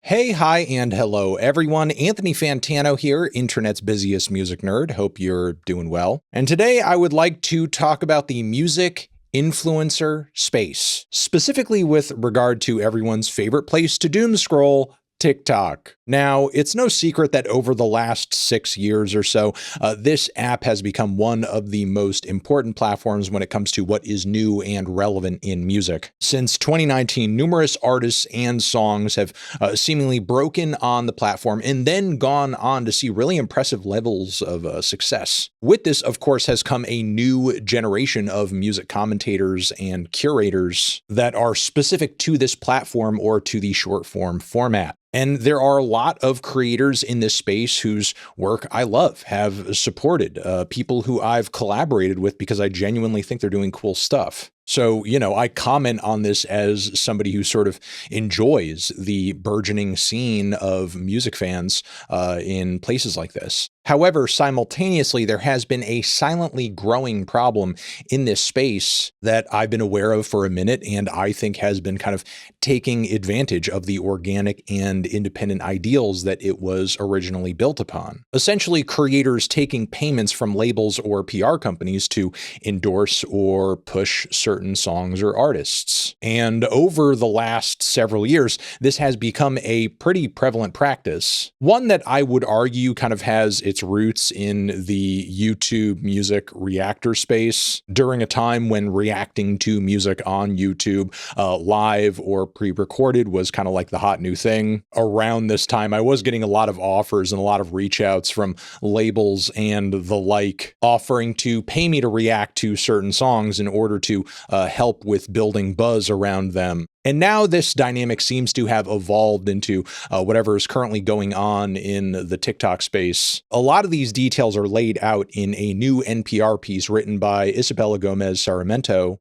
Hey, hi, and hello, everyone. Anthony Fantano here, internet's busiest music nerd. Hope you're doing well. And today I would like to talk about the music influencer space, specifically with regard to everyone's favorite place to doom scroll, TikTok. Now, it's no secret that over the last 6 years or so, this app has become one of the most important platforms when it comes to what is new and relevant in music. Since 2019, numerous artists and songs have seemingly broken on the platform and then gone on to see really impressive levels of success. With this, of course, has come a new generation of music commentators and curators that are specific to this platform or to the short form format. And there are a lot of creators in this space whose work I love, have supported, people who I've collaborated with because I genuinely think they're doing cool stuff. So, I comment on this as somebody who sort of enjoys the burgeoning scene of music fans in places like this. However, simultaneously, there has been a silently growing problem in this space that I've been aware of for a minute, and I think has been kind of taking advantage of the organic and independent ideals that it was originally built upon. Essentially, creators taking payments from labels or PR companies to endorse or push certain songs or artists. And over the last several years, this has become a pretty prevalent practice. One that I would argue kind of has its roots in the YouTube music reactor space during a time when reacting to music on YouTube live or pre-recorded was kind of like the hot new thing. Around this time, I was getting a lot of offers and a lot of reach outs from labels and the like, offering to pay me to react to certain songs in order to help with building buzz around them. And now this dynamic seems to have evolved into whatever is currently going on in the TikTok space. A lot of these details are laid out in a new NPR piece written by Isabella Gomez.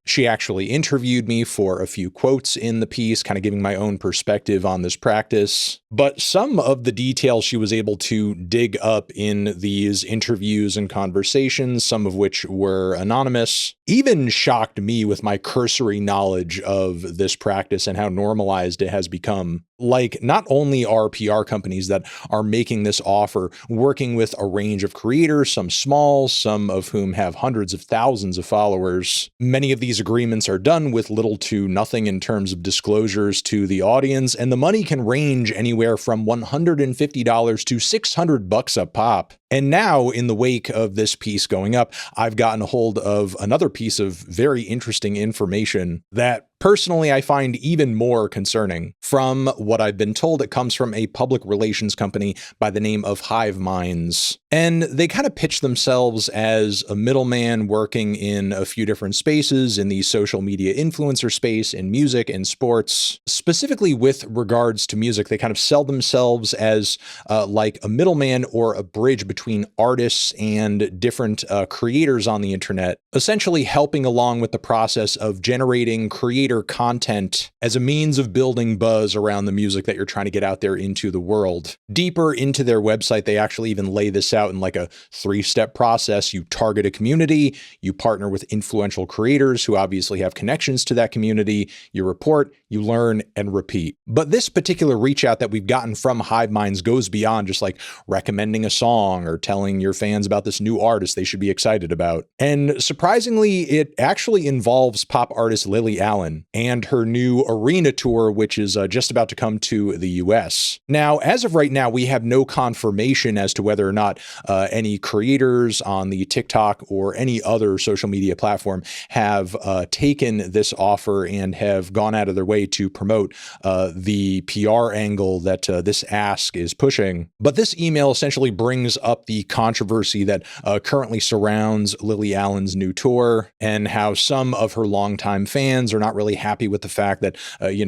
She actually interviewed me for a few quotes in the piece, kind of giving my own perspective on this practice. But some of the details she was able to dig up in these interviews and conversations, some of which were anonymous, even shocked me with my cursory knowledge of this practice and how normalized it has become. Like, not only are PR companies that are making this offer working with a range of creators, some small, some of whom have hundreds of thousands of followers. Many of these agreements are done with little to nothing in terms of disclosures to the audience, and the money can range anywhere from $150 to $600 a pop. And now, in the wake of this piece going up, I've gotten a hold of another piece of very interesting information that personally I find even more concerning. From what I've been told, it comes from a public relations company by the name of Hive Minds. And they kind of pitch themselves as a middleman working in a few different spaces in the social media influencer space, in music and sports. Specifically with regards to music, they kind of sell themselves as like a middleman or a bridge between artists and different creators on the internet, essentially helping along with the process of generating creator content as a means of building buzz around the music that you're trying to get out there into the world. Deeper into their website, they actually even lay this out in like a 3-step process. You target a community, you partner with influential creators who obviously have connections to that community, you report, you learn, and repeat. But this particular reach out that we've gotten from Hive Minds goes beyond just like recommending a song or telling your fans about this new artist they should be excited about. And surprisingly, it actually involves pop artist Lily Allen and her new arena tour, which is just about to come to the US. Now, as of right now, we have no confirmation as to whether or not any creators on the TikTok or any other social media platform have taken this offer and have gone out of their way to promote the PR angle that this ask is pushing. But this email essentially brings up the controversy that currently surrounds Lily Allen's new tour and how some of her longtime fans are not really happy with the fact that,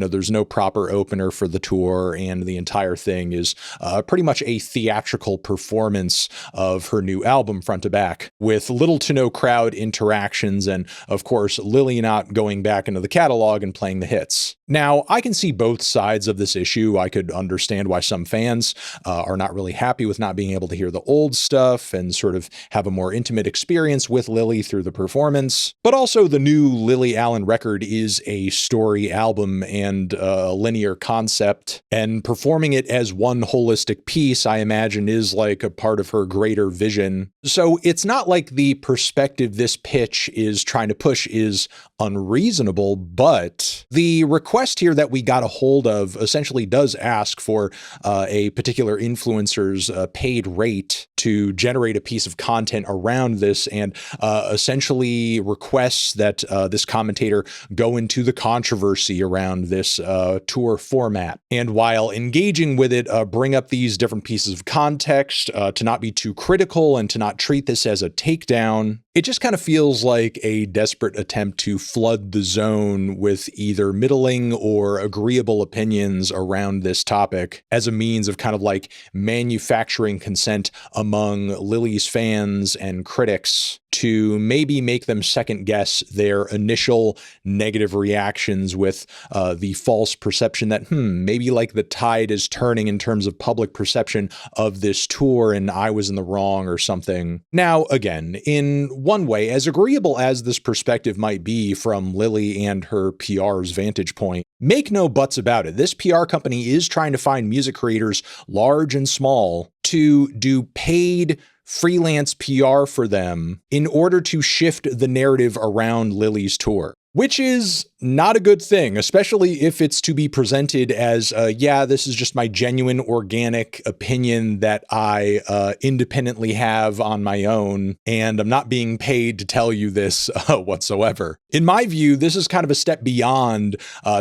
there's no proper opener for the tour and the entire thing is pretty much a theatrical performance of her new album front to back, with little to no crowd interactions and, of course, Lily not going back into the catalog and playing the hits. Now, I can see both sides of this issue. I could understand why some fans are not really happy with not being able to hear the old stuff and sort of have a more intimate experience with Lily through the performance. But also, the new Lily Allen record is a story album and a linear concept, and performing it as one holistic piece, I imagine, is like a part of her greater vision. So it's not like the perspective this pitch is trying to push is unreasonable, but the request here that we got a hold of essentially does ask for a particular influencer's paid rate to generate a piece of content around this, and essentially requests that this commentator go into the controversy around this tour format. And while engaging with it, bring up these different pieces of context, to not be too critical and to not treat this as a takedown. It just kind of feels like a desperate attempt to flood the zone with either middling or agreeable opinions around this topic as a means of kind of like manufacturing consent among Lily's fans and critics to maybe make them second guess their initial negative reactions with the false perception that, maybe like the tide is turning in terms of public perception of this tour and I was in the wrong or something. Now, again, in one way, as agreeable as this perspective might be from Lily and her PR's vantage point, make no buts about it. This PR company is trying to find music creators, large and small, to do paid freelance PR for them in order to shift the narrative around Lily's tour. Which is not a good thing, especially if it's to be presented as, this is just my genuine organic opinion that I independently have on my own, and I'm not being paid to tell you this whatsoever. In my view, this is kind of a step beyond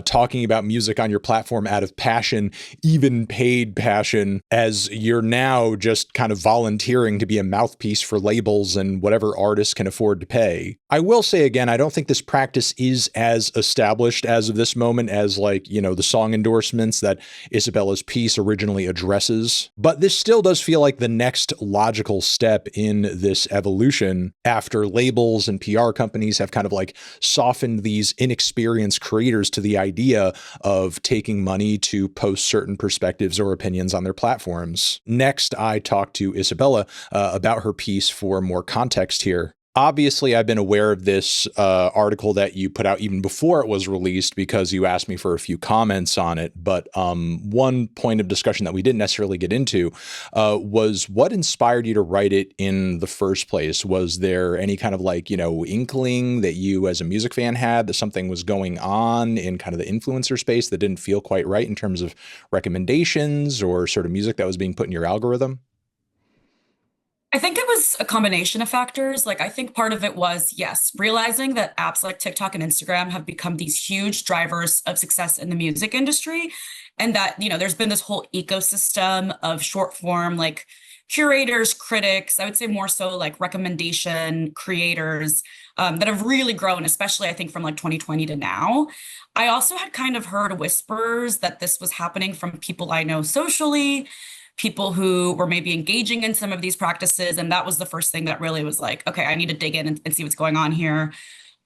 talking about music on your platform out of passion, even paid passion, as you're now just kind of volunteering to be a mouthpiece for labels and whatever artists can afford to pay. I will say again, I don't think this practice is as established as of this moment as the song endorsements that Isabella's piece originally addresses. But this still does feel like the next logical step in this evolution after labels and PR companies have kind of like softened these inexperienced creators to the idea of taking money to post certain perspectives or opinions on their platforms. Next, I talked to Isabella about her piece for more context here. Obviously, I've been aware of this article that you put out even before it was released because you asked me for a few comments on it. But one point of discussion that we didn't necessarily get into was what inspired you to write it in the first place? Was there any kind of inkling that you as a music fan had that something was going on in kind of the influencer space that didn't feel quite right in terms of recommendations or sort of music that was being put in your algorithm? I think it was a combination of factors. I think part of it was, yes, realizing that apps like TikTok and Instagram have become these huge drivers of success in the music industry. And that, there's been this whole ecosystem of short form, curators, critics, I would say more so recommendation creators that have really grown, especially I think from 2020 to now. I also had kind of heard whispers that this was happening from people I know socially, people who were maybe engaging in some of these practices. And that was the first thing that really was okay, I need to dig in and see what's going on here.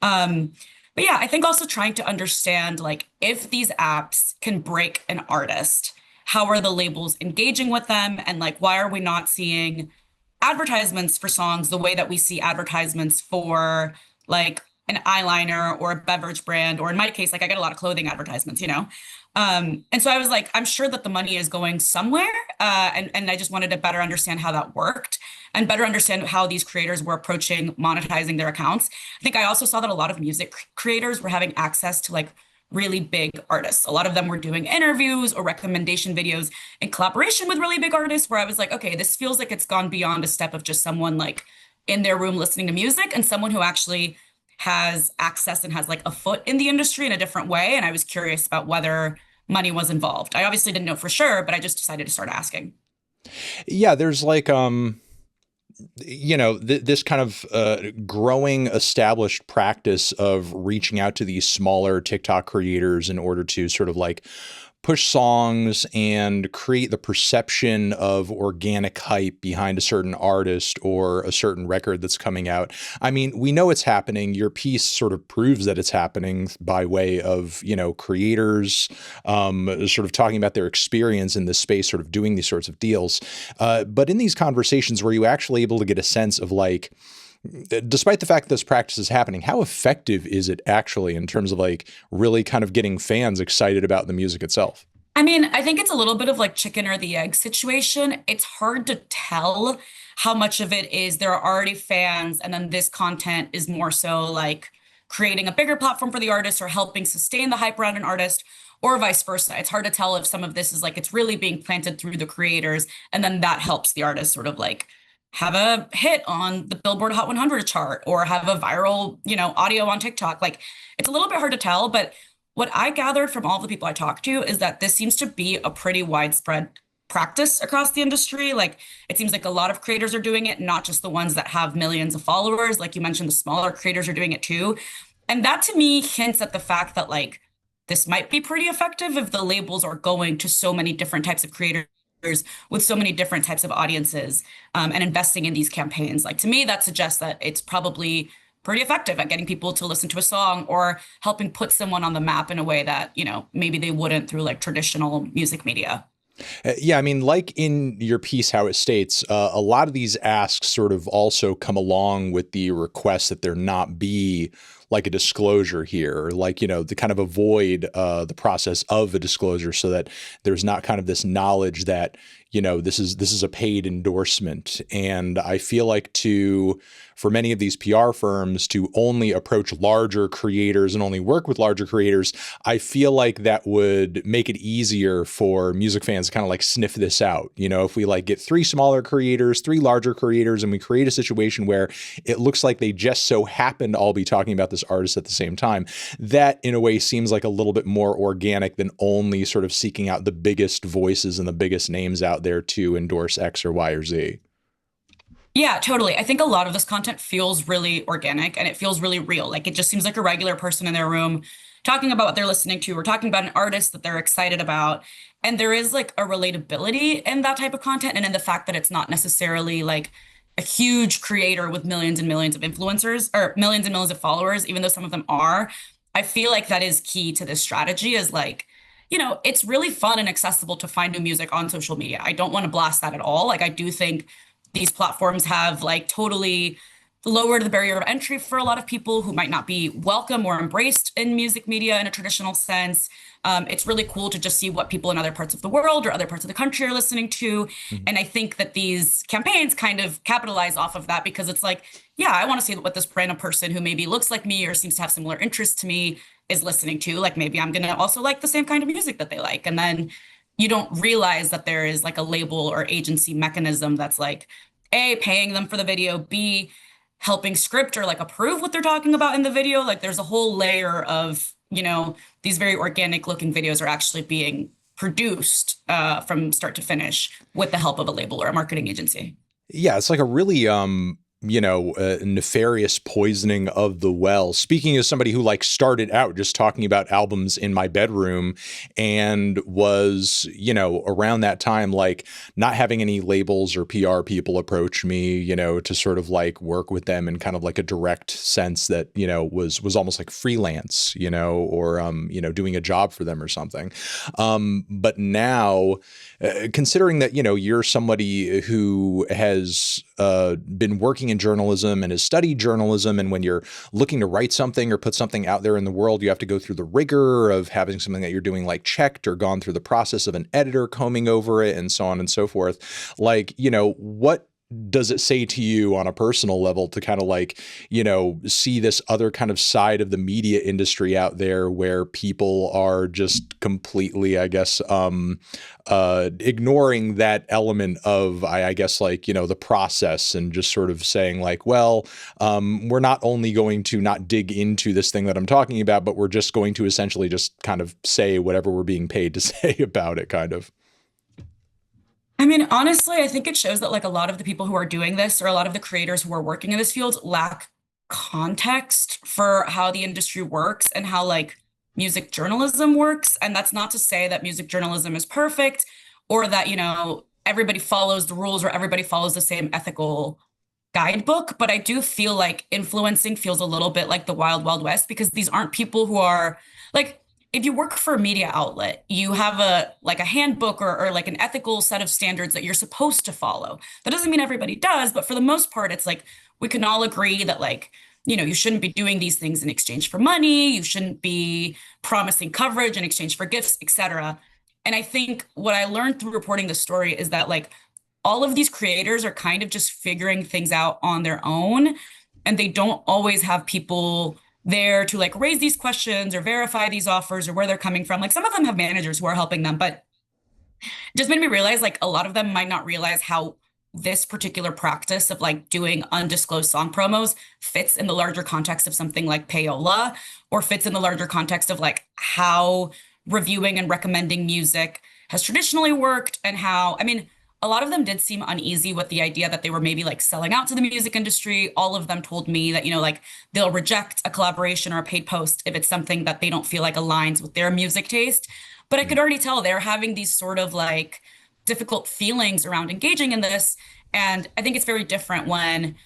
But yeah, I think also trying to understand if these apps can break an artist, how are the labels engaging with them? And why are we not seeing advertisements for songs the way that we see advertisements for an eyeliner or a beverage brand, or in my case, I get a lot of clothing advertisements. And so I was I'm sure that the money is going somewhere. And I just wanted to better understand how that worked and better understand how these creators were approaching monetizing their accounts. I think I also saw that a lot of music creators were having access to really big artists. A lot of them were doing interviews or recommendation videos in collaboration with really big artists, where I was okay, this feels like it's gone beyond a step of just someone in their room listening to music, and someone who actually has access and has a foot in the industry in a different way. And I was curious about whether money was involved. I obviously didn't know for sure, but I just decided to start asking. Yeah, there's this kind of growing established practice of reaching out to these smaller TikTok creators in order to sort of push songs and create the perception of organic hype behind a certain artist or a certain record that's coming out. I mean, we know it's happening. Your piece sort of proves that it's happening by way of, creators sort of talking about their experience in this space, sort of doing these sorts of deals. But in these conversations, were you actually able to get a sense of like, despite the fact that this practice is happening, how effective is it actually in terms of like really kind of getting fans excited about the music itself? I mean, I think it's a little bit of like chicken or the egg situation. It's hard to tell how much of it is there are already fans, and then this content is more so like creating a bigger platform for the artist or helping sustain the hype around an artist, or vice versa. It's hard to tell if some of this is like it's really being planted through the creators, and then that helps the artist sort of like have a hit on the Billboard Hot 100 chart or have a viral, audio on TikTok. Like it's a little bit hard to tell, but what I gathered from all the people I talked to is that this seems to be a pretty widespread practice across the industry. Like it seems like a lot of creators are doing it, not just the ones that have millions of followers. Like you mentioned, the smaller creators are doing it too. And that to me hints at the fact that like this might be pretty effective if the labels are going to so many different types of creators with so many different types of audiences, and investing in these campaigns. Like to me, that suggests that it's probably pretty effective at getting people to listen to a song or helping put someone on the map in a way that, maybe they wouldn't through like traditional music media. Yeah, I mean, like in your piece, how it states, a lot of these asks sort of also come along with the request that there not be like a disclosure here, like, to kind of avoid the process of a disclosure so that there's not kind of this knowledge that, this is a paid endorsement. And I feel like for many of these PR firms to only approach larger creators and only work with larger creators, I feel like that would make it easier for music fans to kind of like sniff this out. If we like get three smaller creators, three larger creators, and we create a situation where it looks like they just so happen to all be talking about this artist at the same time, that in a way seems like a little bit more organic than only sort of seeking out the biggest voices and the biggest names out there to endorse X or Y or Z. Yeah, totally. I think a lot of this content feels really organic and it feels really real. Like it just seems like a regular person in their room talking about what they're listening to or talking about an artist that they're excited about. And there is like a relatability in that type of content and in the fact that it's not necessarily like a huge creator with millions and millions of influencers or millions and millions of followers, even though some of them are. I feel like that is key to this strategy is like, it's really fun and accessible to find new music on social media. I don't want to blast that at all. Like I do think these platforms have like totally lowered the barrier of entry for a lot of people who might not be welcome or embraced in music media in a traditional sense. It's really cool to just see what people in other parts of the world or other parts of the country are listening to. Mhm. And I think that these campaigns kind of capitalize off of that because it's like, yeah, I want to see what this random person who maybe looks like me or seems to have similar interests to me is listening to. Like maybe I'm going to also like the same kind of music that they like. And then you don't realize that there is like a label or agency mechanism that's like A, paying them for the video, B, helping script or like approve what they're talking about in the video. Like there's a whole layer of, these very organic looking videos are actually being produced from start to finish with the help of a label or a marketing agency. Yeah, it's like a really nefarious poisoning of the well. Speaking as somebody who like started out just talking about albums in my bedroom and was, around that time, like not having any labels or PR people approach me, to sort of like work with them in kind of like a direct sense that, was almost like freelance, or, doing a job for them or something. But now, considering that, you're somebody who has been working in journalism and has studied journalism, and when you're looking to write something or put something out there in the world, you have to go through the rigor of having something that you're doing like checked or gone through the process of an editor combing over it and so on and so forth. Like, what does it say to you on a personal level to kind of like, see this other kind of side of the media industry out there where people are just completely, I guess, ignoring that element of, I guess, like, the process and just sort of saying like, well, we're not only going to not dig into this thing that I'm talking about, but we're just going to essentially just kind of say whatever we're being paid to say about it, kind of. I mean, honestly, I think it shows that like a lot of the people who are doing this or a lot of the creators who are working in this field lack context for how the industry works and how like music journalism works. And that's not to say that music journalism is perfect or that, everybody follows the rules or everybody follows the same ethical guidebook. But I do feel like influencing feels a little bit like the wild, wild west because these aren't people who are like, if you work for a media outlet, you have a handbook or like an ethical set of standards that you're supposed to follow. That doesn't mean everybody does, but for the most part, it's like we can all agree that like, you shouldn't be doing these things in exchange for money. You shouldn't be promising coverage in exchange for gifts, etc. And I think what I learned through reporting the story is that like all of these creators are kind of just figuring things out on their own, and they don't always have people there to like raise these questions or verify these offers or where they're coming from. Like some of them have managers who are helping them, but it just made me realize like a lot of them might not realize how this particular practice of like doing undisclosed song promos fits in the larger context of something like payola or fits in the larger context of like how reviewing and recommending music has traditionally worked and how, I mean, a lot of them did seem uneasy with the idea that they were maybe like selling out to the music industry. All of them told me that, like they'll reject a collaboration or a paid post if it's something that they don't feel like aligns with their music taste. But I could already tell they're having these sort of like difficult feelings around engaging in this. And I think it's very different when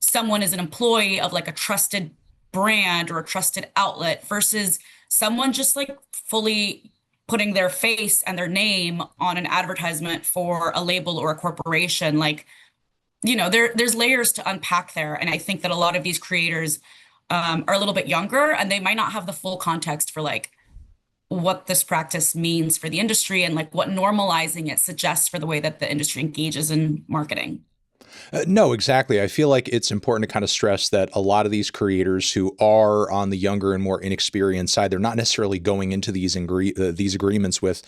someone is an employee of like a trusted brand or a trusted outlet versus someone just like fully putting their face and their name on an advertisement for a label or a corporation. Like, there's layers to unpack there. And I think that a lot of these creators are a little bit younger and they might not have the full context for like what this practice means for the industry and like what normalizing it suggests for the way that the industry engages in marketing. No, exactly. I feel like it's important to kind of stress that a lot of these creators who are on the younger and more inexperienced side, they're not necessarily going into these agreements with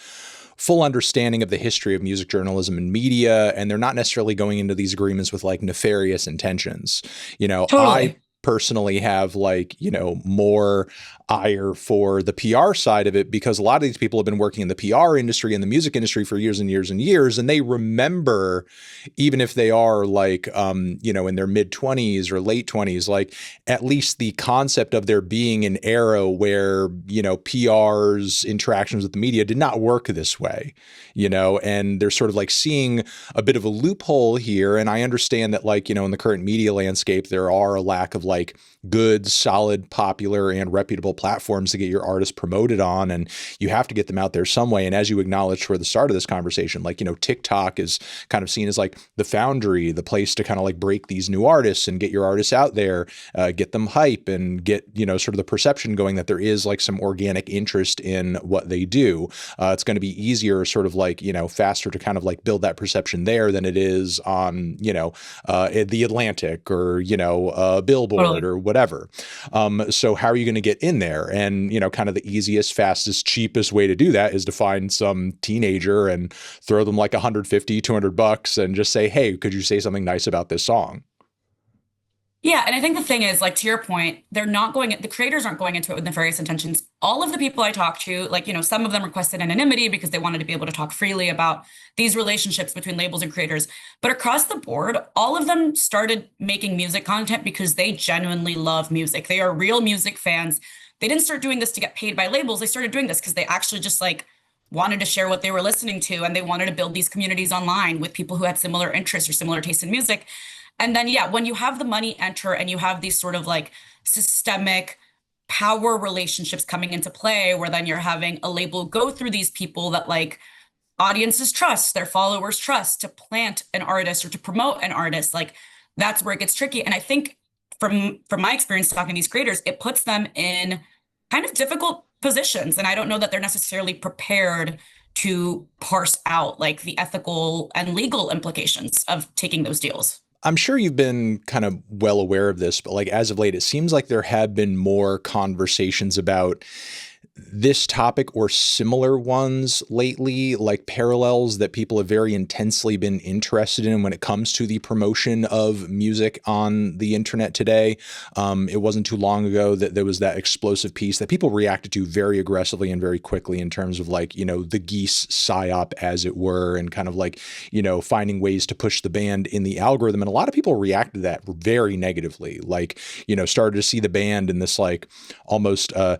full understanding of the history of music journalism and media, and they're not necessarily going into these agreements with like nefarious intentions. I Totally. personally have like, more ire for the PR side of it because a lot of these people have been working in the PR industry and the music industry for years and years and years. And they remember, even if they are like, in their mid 20s or late 20s, like at least the concept of there being an era where, PR's interactions with the media did not work this way, and they're sort of like seeing a bit of a loophole here. And I understand that like, in the current media landscape, there are a lack of like good, solid, popular, and reputable platforms to get your artists promoted on. And you have to get them out there some way. And as you acknowledged toward the start of this conversation, like, TikTok is kind of seen as like the foundry, the place to kind of like break these new artists and get your artists out there, get them hype and get, sort of the perception going that there is like some organic interest in what they do. It's going to be easier, sort of like, faster to kind of like build that perception there than it is on, the Atlantic or, Billboard Totally. or whatever. So how are you going to get in there? And, kind of the easiest, fastest, cheapest way to do that is to find some teenager and throw them like 150, $200 and just say, hey, could you say something nice about this song? Yeah, and I think the thing is, like to your point, the creators aren't going into it with nefarious intentions. All of the people I talked to, like, some of them requested anonymity because they wanted to be able to talk freely about these relationships between labels and creators. But across the board, all of them started making music content because they genuinely love music. They are real music fans. They didn't start doing this to get paid by labels. They started doing this because they actually just like wanted to share what they were listening to and they wanted to build these communities online with people who had similar interests or similar tastes in music. And then, yeah, when you have the money enter and you have these sort of like systemic power relationships coming into play, where then you're having a label go through these people that like audiences trust, their followers trust to plant an artist or to promote an artist, like that's where it gets tricky. And I think from my experience talking to these creators, it puts them in kind of difficult positions. And I don't know that they're necessarily prepared to parse out like the ethical and legal implications of taking those deals. I'm sure you've been kind of well aware of this, but like as of late, it seems like there have been more conversations about this topic or similar ones lately, like parallels that people have very intensely been interested in when it comes to the promotion of music on the internet today. It wasn't too long ago that there was that explosive piece that people reacted to very aggressively and very quickly in terms of like, the geese psyop, as it were, and kind of like, finding ways to push the band in the algorithm. And a lot of people reacted to that very negatively, like, started to see the band in this like almost kind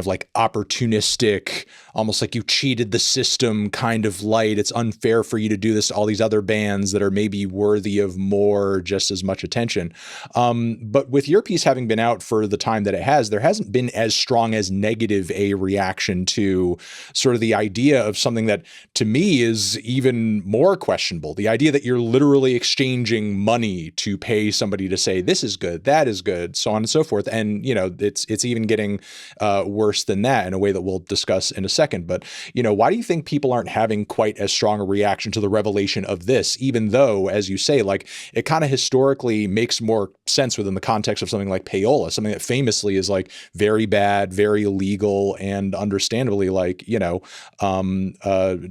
of like opportunistic, almost like you cheated the system kind of light. It's unfair for you to do this to all these other bands that are maybe worthy of more, just as much attention. But with your piece having been out for the time that it has, there hasn't been as strong as negative a reaction to sort of the idea of something that to me is even more questionable. The idea that you're literally exchanging money to pay somebody to say, this is good, that is good, so on and so forth. And, it's even getting worse than that in a way that we'll discuss in a second. But, why do you think people aren't having quite as strong a reaction to the revelation of this, even though, as you say, like it kind of historically makes more sense within the context of something like payola, something that famously is like very bad, very illegal, and understandably like,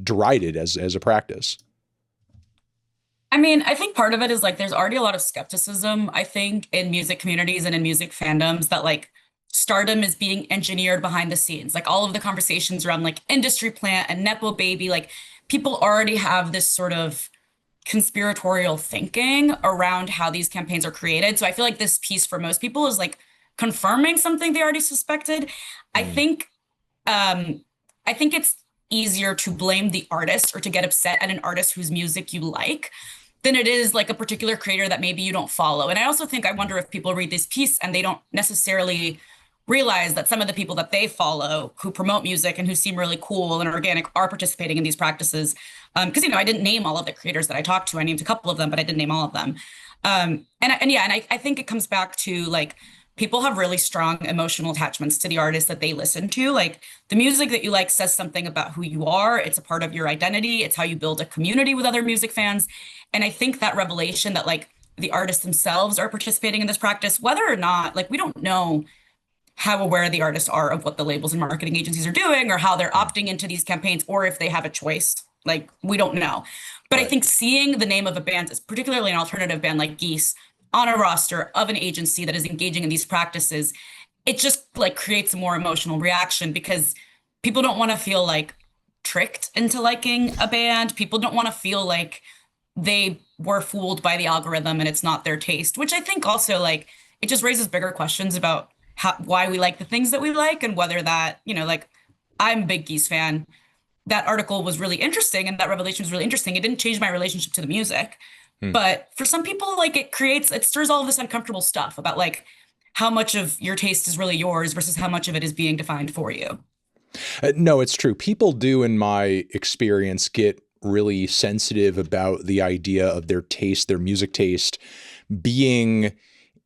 derided as a practice? I mean, I think part of it is like there's already a lot of skepticism, I think, in music communities and in music fandoms that like stardom is being engineered behind the scenes. Like all of the conversations around like industry plant and Nepo baby, like people already have this sort of conspiratorial thinking around how these campaigns are created. So I feel like this piece for most people is like confirming something they already suspected. I Mm. think um I think it's easier to blame the artist or to get upset at an artist whose music you like than it is like a particular creator that maybe you don't follow. And I also think I wonder if people read this piece and they don't necessarily realize that some of the people that they follow who promote music and who seem really cool and organic are participating in these practices. Because I didn't name all of the creators that I talked to. I named a couple of them, but I didn't name all of them. And I think it comes back to like people have really strong emotional attachments to the artists that they listen to. Like the music that you like says something about who you are. It's a part of your identity. It's how you build a community with other music fans. And I think that revelation that like the artists themselves are participating in this practice, whether or not, like we don't know how aware the artists are of what the labels and marketing agencies are doing or how they're Mm. opting into these campaigns or if they have a choice. Like we don't know. But I Right. think seeing the name of a band, particularly an alternative band like Geese, on a roster of an agency that is engaging in these practices, it just like creates a more emotional reaction because people don't want to feel like tricked into liking a band. People don't want to feel like they were fooled by the algorithm and it's not their taste, which I think also like it just raises bigger questions about why we like the things that we like and whether that, like I'm a big Geese fan. That article was really interesting and that revelation was really interesting. It didn't change my relationship to the music. Mm. But for some people, like it stirs all of this uncomfortable stuff about like how much of your taste is really yours versus how much of it is being defined for you. No, it's true. People do, in my experience, get really sensitive about the idea of their taste, their music taste, being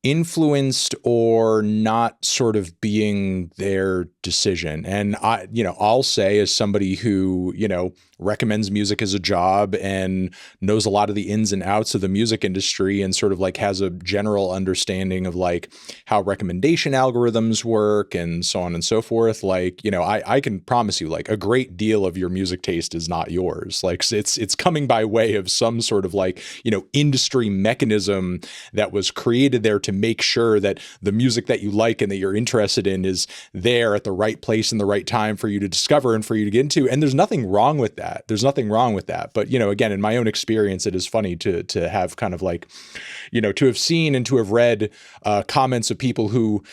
influenced or not sort of being their decision. And I'll say as somebody who, recommends music as a job and knows a lot of the ins and outs of the music industry and sort of like has a general understanding of like how recommendation algorithms work and so on and so forth. Like, I can promise you like a great deal of your music taste is not yours. Like it's coming by way of some sort of like, industry mechanism that was created there to make sure that the music that you like and that you're interested in is there at the right place and the right time for you to discover and for you to get into. And there's nothing wrong with that. There's nothing wrong with that. But, again, in my own experience, it is funny to have kind of like, to have seen and to have read comments of people who,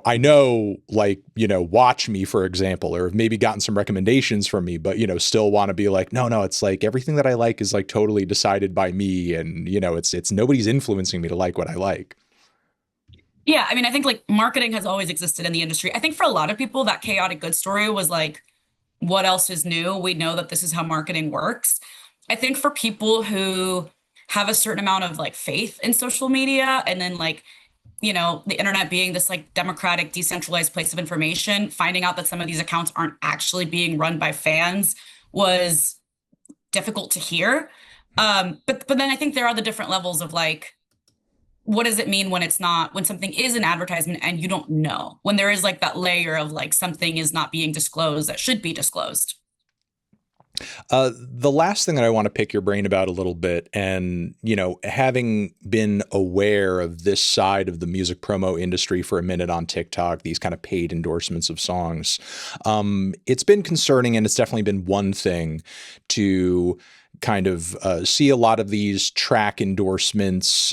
I know, like, watch me, for example, or have maybe gotten some recommendations from me, but, still want to be like, no, it's like everything that I like is like totally decided by me. And, it's nobody's influencing me to like what I like. Yeah, I mean, I think like marketing has always existed in the industry. I think for a lot of people, that chaotic good story was like, what else is new? We know that this is how marketing works. I think for people who have a certain amount of like faith in social media and then like, the internet being this like democratic, decentralized place of information, finding out that some of these accounts aren't actually being run by fans was difficult to hear. But then I think there are the different levels of like, what does it mean when it's not, when something is an advertisement and you don't know, when there is like that layer of like something is not being disclosed that should be disclosed. The last thing that I want to pick your brain about a little bit, and, having been aware of this side of the music promo industry for a minute on TikTok, these kind of paid endorsements of songs, it's been concerning and it's definitely been one thing to kind of see a lot of these track endorsements,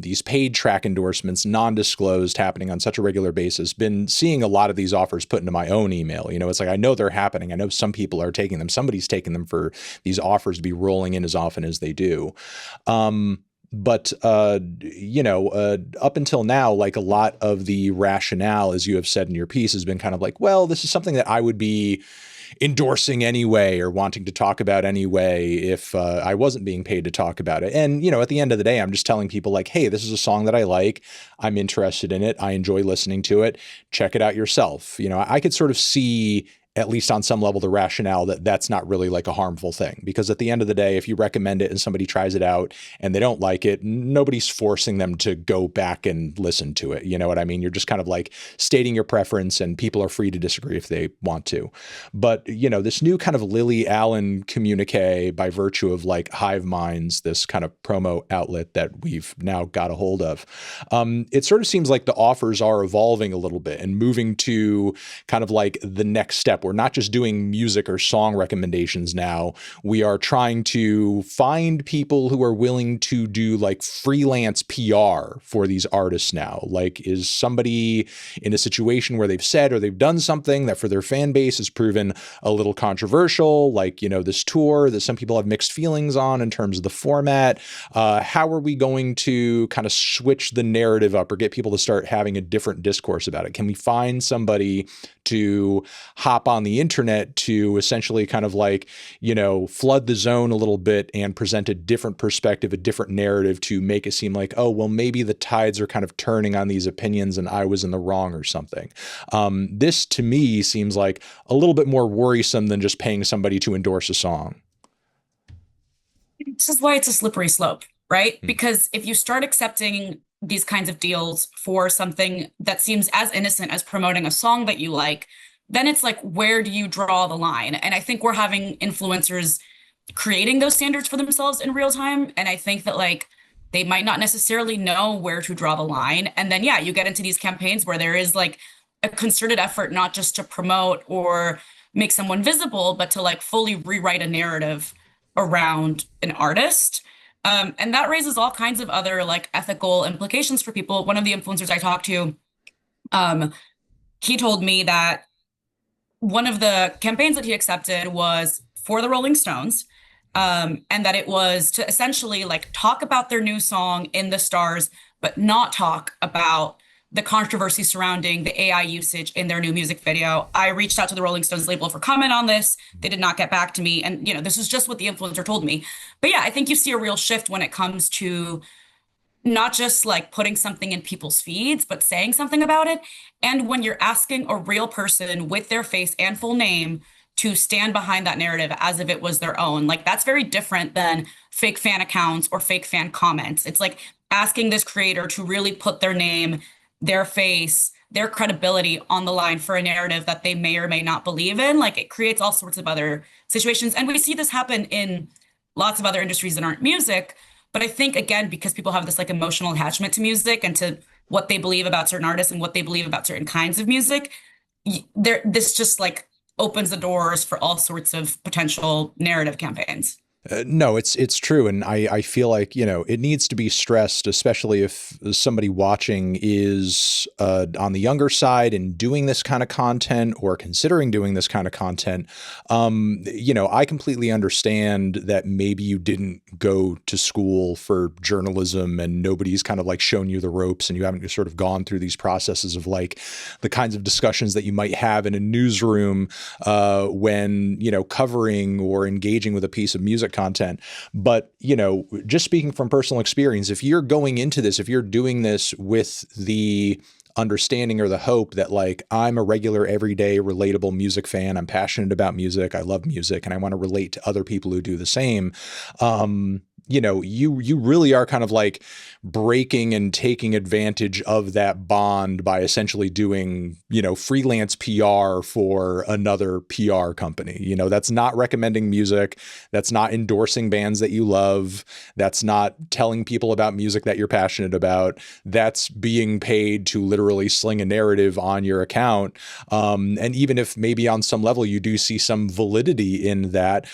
these paid track endorsements, non-disclosed, happening on such a regular basis. Been seeing a lot of these offers put into my own email. You know, it's like, I know they're happening. I know some people are taking them. Somebody's taking them for these offers to be rolling in as often as they do. But up until now, like, a lot of the rationale, as you have said in your piece, has been kind of like, well, this is something that I would be endorsing anyway, or wanting to talk about anyway, if I wasn't being paid to talk about it. And, at the end of the day, I'm just telling people, like, hey, this is a song that I like. I'm interested in it. I enjoy listening to it. Check it out yourself. I could sort of see, at least on some level, the rationale that that's not really like a harmful thing, because at the end of the day, if you recommend it and somebody tries it out and they don't like it, nobody's forcing them to go back and listen to it. You know what I mean? You're just kind of like stating your preference, and people are free to disagree if they want to. But, this new kind of Lily Allen communique, by virtue of like Hive Minds, this kind of promo outlet that we've now got a hold of, it sort of seems like the offers are evolving a little bit and moving to kind of like the next step. We're not just doing music or song recommendations now. We are trying to find people who are willing to do like freelance PR for these artists now. Like, is somebody in a situation where they've said or they've done something that for their fan base has proven a little controversial, like, this tour that some people have mixed feelings on in terms of the format? How are we going to kind of switch the narrative up or get people to start having a different discourse about it? Can we find somebody to hop on the internet to essentially kind of like, flood the zone a little bit and present a different perspective, a different narrative, to make it seem like, oh, well, maybe the tides are kind of turning on these opinions and I was in the wrong or something? This to me seems like a little bit more worrisome than just paying somebody to endorse a song. This is why it's a slippery slope, right? Hmm. Because if you start accepting these kinds of deals for something that seems as innocent as promoting a song that you like, then it's like, where do you draw the line? And I think we're having influencers creating those standards for themselves in real time. And I think that, like, they might not necessarily know where to draw the line. And then, yeah, you get into these campaigns where there is like a concerted effort, not just to promote or make someone visible, but to like fully rewrite a narrative around an artist. And that raises all kinds of other like ethical implications for people. One of the influencers I talked to, he told me that one of the campaigns that he accepted was for the Rolling Stones, and that it was to essentially like talk about their new song In the Stars, but not talk about the controversy surrounding the AI usage in their new music video. I reached out to the Rolling Stones label for comment on this. They did not get back to me. And, this is just what the influencer told me. But yeah, I think you see a real shift when it comes to not just like putting something in people's feeds, but saying something about it. And when you're asking a real person with their face and full name to stand behind that narrative as if it was their own, like, that's very different than fake fan accounts or fake fan comments. It's like asking this creator to really put their name, their face, their credibility on the line for a narrative that they may or may not believe in. Like, it creates all sorts of other situations. And we see this happen in lots of other industries that aren't music. But I think, again, because people have this like emotional attachment to music and to what they believe about certain artists and what they believe about certain kinds of music, this just like opens the doors for all sorts of potential narrative campaigns. No, it's true. And I feel like, it needs to be stressed, especially if somebody watching is on the younger side and doing this kind of content or considering doing this kind of content. I completely understand that maybe you didn't go to school for journalism and nobody's kind of like shown you the ropes and you haven't sort of gone through these processes of like the kinds of discussions that you might have in a newsroom when, covering or engaging with a piece of music content. But, just speaking from personal experience, if you're going into this, if you're doing this with the understanding or the hope that like, I'm a regular, everyday, relatable music fan, I'm passionate about music, I love music, and I want to relate to other people who do the same, you really are kind of like breaking and taking advantage of that bond by essentially doing, freelance PR for another PR company. That's not recommending music. That's not endorsing bands that you love. That's not telling people about music that you're passionate about. That's being paid to literally sling a narrative on your account. And even if maybe on some level you do see some validity in that,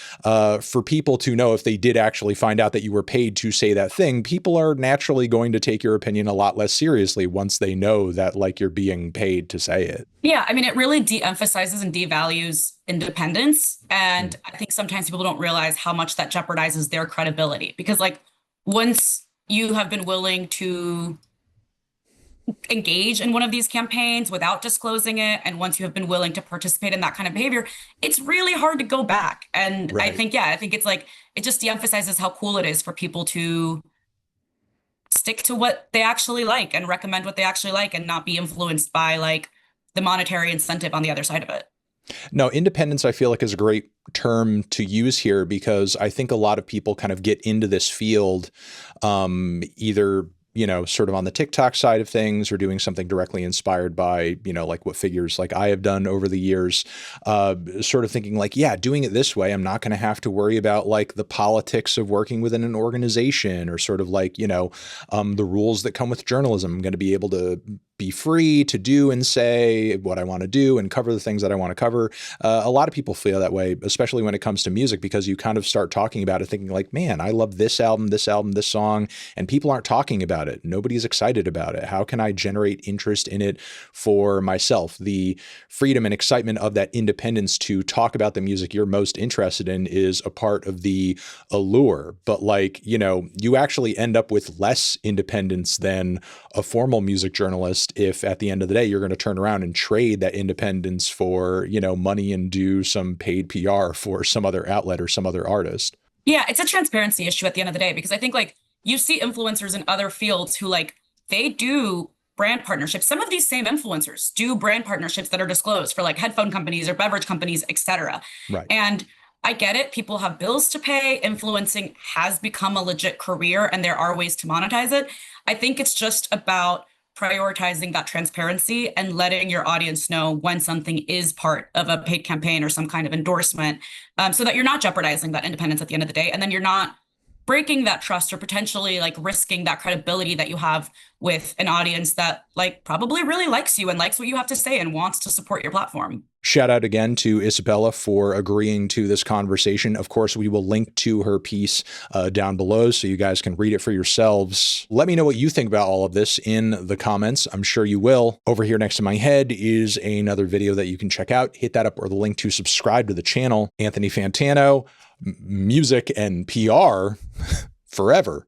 for people to know if they did actually find out that you were paid to say that thing, people are naturally going to take your opinion a lot less seriously once they know that like you're being paid to say it. Yeah, I mean, it really de-emphasizes and devalues independence. And Mm. I think sometimes people don't realize how much that jeopardizes their credibility because, like, once you have been willing to engage in one of these campaigns without disclosing it, and once you have been willing to participate in that kind of behavior, it's really hard to go back. And I Right. think, yeah, I think it's like it just de-emphasizes how cool it is for people to stick to what they actually like and recommend what they actually like and not be influenced by like the monetary incentive on the other side of it. No, independence, I feel like, is a great term to use here because I think a lot of people kind of get into this field, either, sort of on the TikTok side of things or doing something directly inspired by, like what figures like I have done over the years, sort of thinking like, yeah, doing it this way, I'm not going to have to worry about like the politics of working within an organization or sort of like, the rules that come with journalism. I'm going to be able to be free to do and say what I want to do and cover the things that I want to cover. A lot of people feel that way, especially when it comes to music, because you kind of start talking about it thinking like, man, I love this album, this song, and people aren't talking about it. Nobody's excited about it. How can I generate interest in it for myself? The freedom and excitement of that independence to talk about the music you're most interested in is a part of the allure. But like, you actually end up with less independence than a formal music journalist if at the end of the day you're going to turn around and trade that independence for, money and do some paid PR for some other outlet or some other artist. Yeah, it's a transparency issue at the end of the day because I think like you see influencers in other fields who like they do brand partnerships. Some of these same influencers do brand partnerships that are disclosed for like headphone companies or beverage companies, etc. Right. And I get it. People have bills to pay. Influencing has become a legit career and there are ways to monetize it. I think it's just about prioritizing that transparency and letting your audience know when something is part of a paid campaign or some kind of endorsement, so that you're not jeopardizing that independence at the end of the day. And then you're not breaking that trust or potentially like risking that credibility that you have with an audience that like probably really likes you and likes what you have to say and wants to support your platform. Shout out again to Isabella for agreeing to this conversation. Of course, we will link to her piece down below so you guys can read it for yourselves. Let me know what you think about all of this in the comments. I'm sure you will. Over here next to my head is another video that you can check out. Hit that up or the link to subscribe to the channel. Anthony Fantano, music and PR forever.